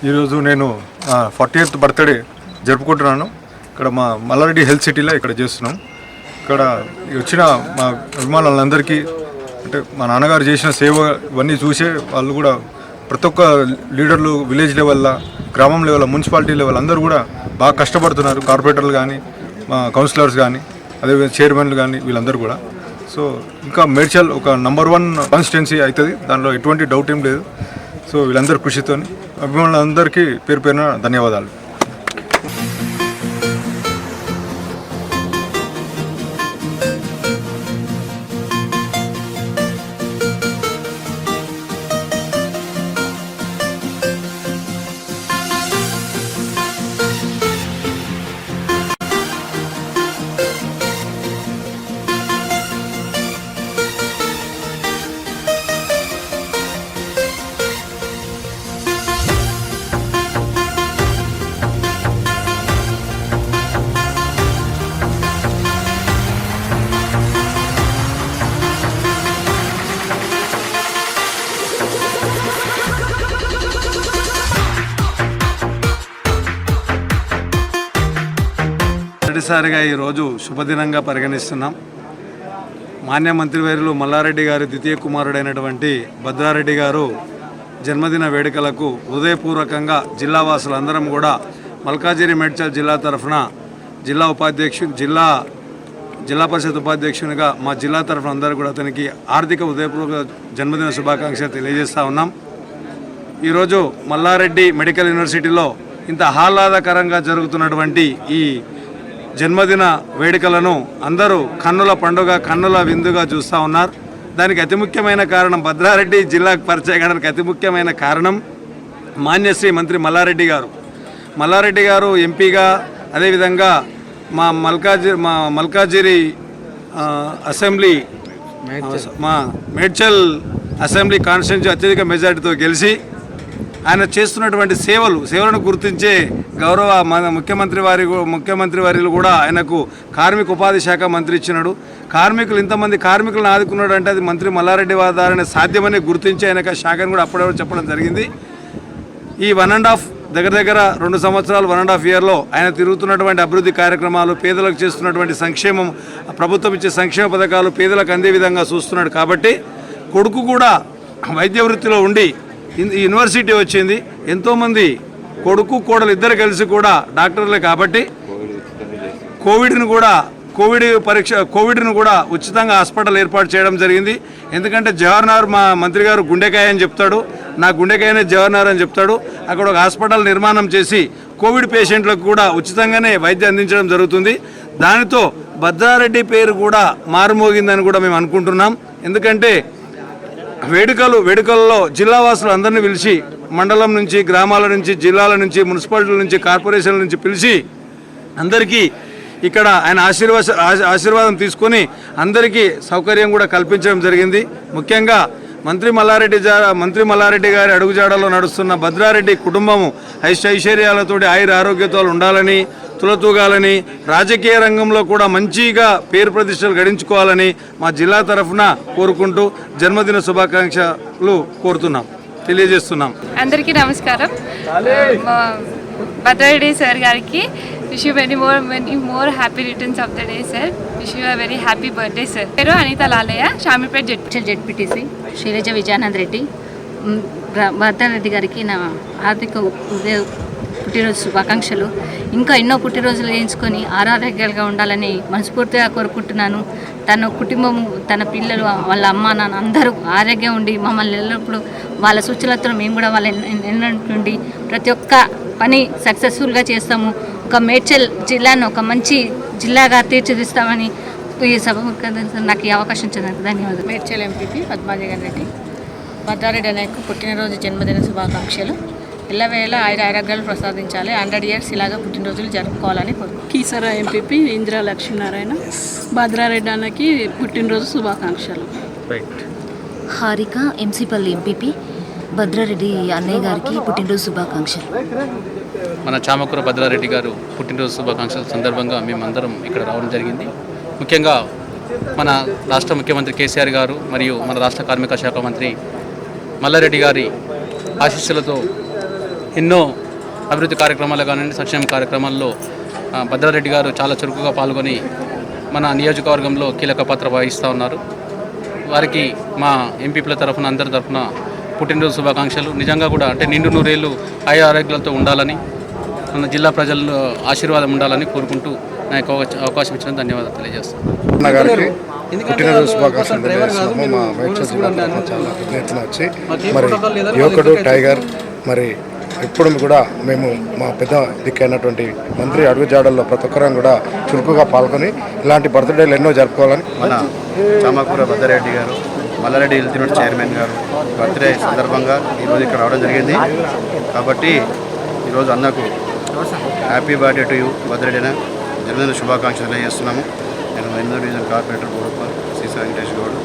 ఈరోజు నేను 40th birthday జరుపుకుంటున్నాను. ఇక్కడ మా మల్లారెడ్డి హెల్త్ సిటీలో ఇక్కడ చేస్తున్నాం. ఇక్కడ వచ్చిన మా అభిమానులందరికీ అంటే మా నాన్నగారు చేసిన సేవ ఇవన్నీ చూసే వాళ్ళు కూడా ప్రతి ఒక్క లీడర్లు విలేజ్ లెవెల్లో, గ్రామం లెవెల్లో, మున్సిపాలిటీ లెవెల్ అందరూ కూడా బాగా కష్టపడుతున్నారు. కార్పొరేటర్లు కానీ, మా కౌన్సిలర్స్ కానీ, అదేవిధంగా చైర్మన్లు కానీ వీళ్ళందరూ కూడా. సో ఇంకా మేడ్చల్ ఒక నంబర్ 1 కాన్స్టిట్యున్సీ అవుతుంది, దానిలో ఎటువంటి డౌట్ ఏం లేదు. సో వీళ్ళందరూ కృషితో అభిమానులందరికీ పేరు పేరున ధన్యవాదాలు. మొదటిసారిగా ఈరోజు శుభదినంగా పరిగణిస్తున్నాం. మాన్య మంత్రివర్యులు మల్లారెడ్డి గారి ద్వితీయ కుమారుడైనటువంటి భద్రారెడ్డి గారు జన్మదిన వేడుకలకు హృదయపూర్వకంగా జిల్లా వాసులందరం కూడా మల్కాజిగిరి మేడ్చల్ జిల్లా తరఫున జిల్లా పరిషత్ ఉపాధ్యక్షునిగా మా జిల్లా తరఫున అందరూ కూడా అతనికి ఆర్థిక హృదయపూర్వక జన్మదిన శుభాకాంక్షలు తెలియజేస్తూ ఉన్నాం. ఈరోజు మల్లారెడ్డి మెడికల్ యూనివర్సిటీలో ఇంత ఆహ్లాదకరంగా జరుగుతున్నటువంటి ఈ జన్మదిన వేడుకలను అందరూ కన్నుల పండుగ, కన్నుల విందుగా చూస్తూ ఉన్నారు. దానికి అతి ముఖ్యమైన కారణం, భద్రారెడ్డి జిల్లాకు పరిచయడానికి అతి ముఖ్యమైన కారణం మాన్యశ్రీ మంత్రి మల్లారెడ్డి గారు ఎంపీగా, అదేవిధంగా మా Malkajgiri assembly Medchal assembly constituency అత్యధిక మెజార్టీతో గెలిచి ఆయన చేస్తున్నటువంటి సేవలను గుర్తించే గౌరవ ముఖ్యమంత్రి వారిలు కూడా ఆయనకు కార్మిక ఉపాధి శాఖ మంత్రి ఇచ్చినాడు. ఇంతమంది కార్మికులను ఆదుకున్నాడు అంటే అది మంత్రి మల్లారెడ్డి వారి ద్వారానే సాధ్యమని గుర్తించి ఆయనకు శాఖను కూడా అప్పుడే చెప్పడం జరిగింది. ఈ 1.5 దగ్గర 2 సంవత్సరాలు 1.5 ఇయర్లో ఆయన తిరుగుతున్నటువంటి అభివృద్ధి కార్యక్రమాలు, పేదలకు చేస్తున్నటువంటి సంక్షేమం, ప్రభుత్వం ఇచ్చే సంక్షేమ పథకాలు పేదలకు అందే విధంగా చూస్తున్నాడు. కాబట్టి కొడుకు కూడా వైద్య వృత్తిలో ఉండి యూనివర్సిటీ వచ్చింది. ఎంతోమంది కొడుకు కోడలు ఇద్దరు కలిసి కూడా డాక్టర్లే. కాబట్టి కోవిడ్ను కూడా ఉచితంగా హాస్పిటల్ ఏర్పాటు చేయడం జరిగింది. ఎందుకంటే జవహర్నగర్ మా మంత్రి గారు గుండెకాయ అని చెప్తాడు, నా గుండెకాయనే జవహర్నగర్ అని చెప్తాడు. అక్కడ ఒక హాస్పిటల్ నిర్మాణం చేసి కోవిడ్ పేషెంట్లకు కూడా ఉచితంగానే వైద్యం అందించడం జరుగుతుంది. దానితో భద్రారెడ్డి పేరు కూడా మారుమోగిందని కూడా మేము అనుకుంటున్నాం. ఎందుకంటే వేడుకల్లో జిల్లావాసులు అందరినీ పిలిచి, మండలం నుంచి, గ్రామాల నుంచి, జిల్లాల నుంచి, మున్సిపాలిటీల నుంచి, కార్పొరేషన్ల నుంచి పిలిచి అందరికీ ఇక్కడ ఆయన ఆశీర్వాదం తీసుకొని అందరికీ సౌకర్యం కూడా కల్పించడం జరిగింది. ముఖ్యంగా మంత్రి మల్లారెడ్డి గారి అడుగుజాడలో నడుస్తున్న భద్రారెడ్డి కుటుంబము ఐశ్వర్యాలతోటి ఆరోగ్యతో ఉండాలని, తులతూగాలని, రాజకీయ రంగంలో కూడా మంచిగా పేరు ప్రతిష్టలు గడించుకోవాలని మా జిల్లా తరఫున కోరుకుంటూ జన్మదిన శుభాకాంక్షలు తెలియజేస్తున్నాం. అందరికీ నమస్కారం. భద్రారెడ్డి సార్ గారికి wish you many more happy returns of the day sir. Wish you very happy birthday sir. పేరు అనిత లాలయ్య, షామీర్పేట్ జెడ్పీటీసీ. శైలజ విజయానంద్ రెడ్డి. భద్రారెడ్డి గారికి నా ఆర్థిక పుట్టినరోజు శుభాకాంక్షలు. ఇంకా ఎన్నో పుట్టినరోజులు వేయించుకొని ఆరోగ్యాలుగా ఉండాలని మనస్ఫూర్తిగా కోరుకుంటున్నాను. తన కుటుంబము, తన పిల్లలు, వాళ్ళ అమ్మ నాన్న అందరూ ఆరోగ్యం ఉండి మమ్మల్ని ఎల్లప్పుడూ వాళ్ళ సూచనలతో మేము కూడా వాళ్ళ ఎన్నటువంటి ప్రతి ఒక్క పని సక్సెస్ఫుల్గా చేస్తాము. ఒక మేడ్చల్ జిల్లాను ఒక మంచి జిల్లాగా తీర్చిదిస్తామని ఈ సభ నాకు ఈ అవకాశం ఇచ్చినందుకు ధన్యవాదాలు. మేడ్చల్ ఎంపీపీ పద్మాజగన్ రెడ్డి. భద్రారెడ్డి అన్నయ్యకు పుట్టినరోజు జన్మదిన శుభాకాంక్షలు. ఎల్లవేళ ఆరోగ్యాలు ప్రసాదించాలి. 100 years ఇలాగా పుట్టినరోజులు జరుపుకోవాలని కోరుకుంటున్నాను. కీసరా ఎంపీపీ ఇందిరా లక్ష్మీనారాయణ. భద్రారెడ్డి అన్నకి పుట్టినరోజు శుభాకాంక్షలు. హారిక ఎంసీపల్లి ఎంపీపీ. భద్రారెడ్డి అన్నయ్య గారికి పుట్టినరోజు శుభాకాంక్షలు. మన చామకూర భద్రారెడ్డి గారు పుట్టినరోజు శుభాకాంక్షల సందర్భంగా మేమందరం ఇక్కడ రావడం జరిగింది. ముఖ్యంగా మన రాష్ట్ర ముఖ్యమంత్రి కేసీఆర్ గారు మరియు మన రాష్ట్ర కార్మిక శాఖ మంత్రి మల్లారెడ్డి గారి ఆశీస్సులతో ఎన్నో అభివృద్ధి కార్యక్రమాలు కానివ్వండి, సంక్షేమ కార్యక్రమాల్లో భద్రారెడ్డి గారు చాలా చురుకుగా పాల్గొని మన నియోజకవర్గంలో కీలక పాత్ర వహిస్తూ ఉన్నారు. వారికి మా ఎంపీల తరఫున అందరి తరఫున పుట్టినరోజు శుభాకాంక్షలు. నిజంగా కూడా అంటే నిండు నూరేళ్ళు ఆరోగ్యాలతో ఉండాలని, మన జిల్లా ప్రజల ఆశీర్వాదం ఉండాలని కోరుకుంటూ నాకు అవకాశం ఇచ్చిన ధన్యవాదాలు తెలియజేస్తాను. గారికి పుట్టినరోజు శుభాకాంక్షలు తెలియజేస్తున్నాము. మా మేడ్చల్ జిల్లా తరఫున చాలా పెద్ద ఎత్తున వచ్చి మరి యువకుడు టైగర్ మరి ఎప్పుడు కూడా మేము మా పెద్ద దిక్కైనటువంటి మంత్రి అడుగుజాడల్లో ప్రతి ఒక్కరం కూడా చురుకుగా పాల్గొని ఇలాంటి బర్త్డేలు ఎన్నో జరుపుకోవాలని మన చామకూర భద్రారెడ్డి గారు, మల్లారెడ్డి ఇన్స్టిట్యూట్ చైర్మన్ గారు బర్త్డే సందర్భంగా ఈరోజు ఇక్కడ రావడం జరిగింది. కాబట్టి ఈరోజు అన్నకు happy birthday to you Bhadra Reddy జన్మదిన శుభాకాంక్షలు తెలియజేస్తున్నాము. నేను 8వ డివిజన్ కార్పొరేటర్ గౌరవ శ్రీ వెంకటేష్ గౌడ్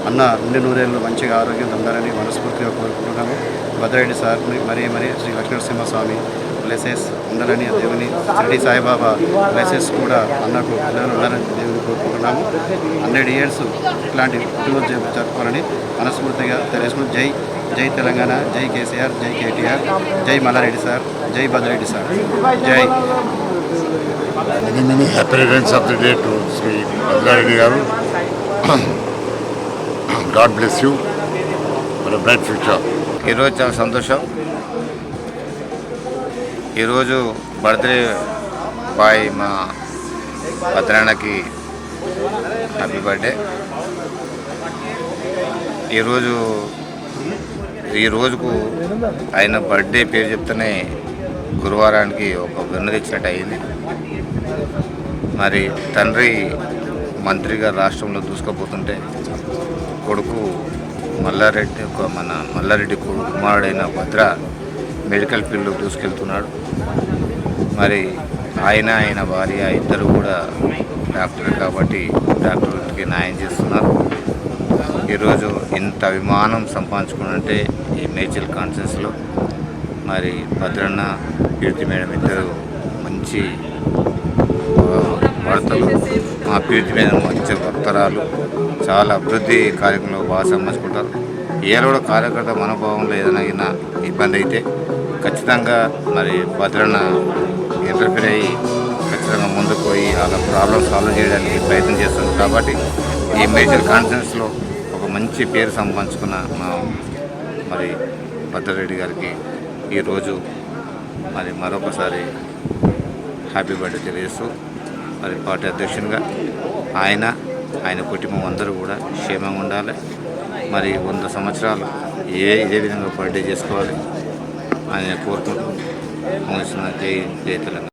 అన్న నిండు నూరేళ్ళు మంచిగా ఆరోగ్యం ఉండాలని మనస్ఫూర్తిగా కోరుకుంటున్నాము. భద్రారెడ్డి సార్ని మరీ శ్రీ లక్ష్మీనరసింహస్వామి బ్లెసెస్ ఉండాలని దేవుని షిరిడి సాయిబాబా బ్లెసెస్ కూడా అన్నకు పిల్లలు ఉండాలని దేవుని కోరుకుంటున్నాము. 100 years ఇట్లాంటి పుట్టినరోజు జరుపుకోవాలని మనస్ఫూర్తిగా తెలియజేసుకుని జై జై తెలంగాణ, జై కేసీఆర్, జై కేటీఆర్, జై మల్లారెడ్డి సార్, జై భద్రారెడ్డి సార్, జై. many happy returns of the day to Sri Bhadrareddy garu. God bless you for a bright future. ఈరోజు చాలా సంతోషం. ఈరోజు బర్త్డే బాయ్ మా భద్రాన్నకి హ్యాపీ బర్త్డే. ఈ రోజుకు ఆయన బర్త్డే పేరు చెప్తేనే గురువారానికి ఒక వెన్ను తెచ్చినట్టు అయింది. మరి తండ్రి మంత్రిగా రాష్ట్రంలో దూసుకుపోతుంటే కొడుకు మల్లారెడ్డి కుమారుడైన భద్ర మెడికల్ ఫీల్డ్లో దూసుకెళ్తున్నాడు. మరి ఆయన భార్య ఇద్దరు కూడా డాక్టర్ కాబట్టి డాక్టర్కి న్యాయం చేస్తున్నారు. ఈరోజు ఇంత అభిమానం సంపాదించుకున్నంటే ఈ మేడ్చల్ కాన్ఫరెన్స్లో మరి భద్రన్న కీర్తి మేడం ఇద్దరు మంచి వార్తలు. మా కీర్తి మేడం మంచి భక్తరాలు, చాలా అభివృద్ధి కార్యక్రమంలో బాగా సంబంధించుకుంటారు. ఏదో కూడా కార్యకర్త మనోభావంలో ఏదైనా ఇబ్బంది అయితే ఖచ్చితంగా మరి భద్రన్న ఇంటర్ఫీర్ అయ్యి ఖచ్చితంగా ముందుకు పోయి వాళ్ళ ప్రాబ్లమ్ సాల్వ్ చేయడానికి ప్రయత్నం చేస్తుంది. కాబట్టి ఈ మేజర్ కాన్ఫరెన్స్లో ఒక మంచి పేరు సంపాదించుకున్న మరి భద్రారెడ్డి గారికి ఈరోజు మరి మరొకసారి హ్యాపీ బర్త్డే తెలియజేస్తూ మరి పార్టీ అధ్యక్షునిగా ఆయన కుటుంబం అందరూ కూడా క్షేమంగా ఉండాలి. మరి 100 సంవత్సరాలు ఇదే విధంగా బర్త్డే చేసుకోవాలి అని కోరుకుంటూ జై తెలంగాణ.